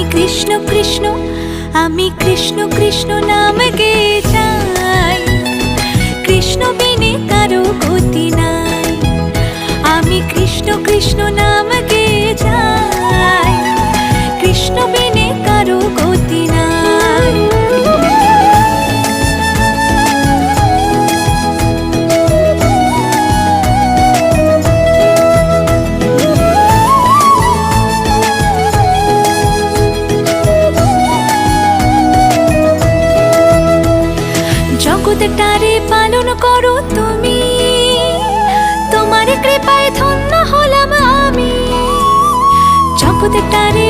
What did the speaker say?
কৃষ্ণ কৃষ্ণ, আমি কৃষ্ণ কৃষ্ণ নাম গেয়ে যাই। কৃষ্ণ বিনে কারো গতি নাই। আমি কৃষ্ণ কৃষ্ণ নাম গেয়ে যাই। কৃষ্ণ বিনে কারো গতি নাই। জগৎটারে পালন করো তুমি, তোমার কৃপায় ধন্য হলাম আমি। জগৎটারে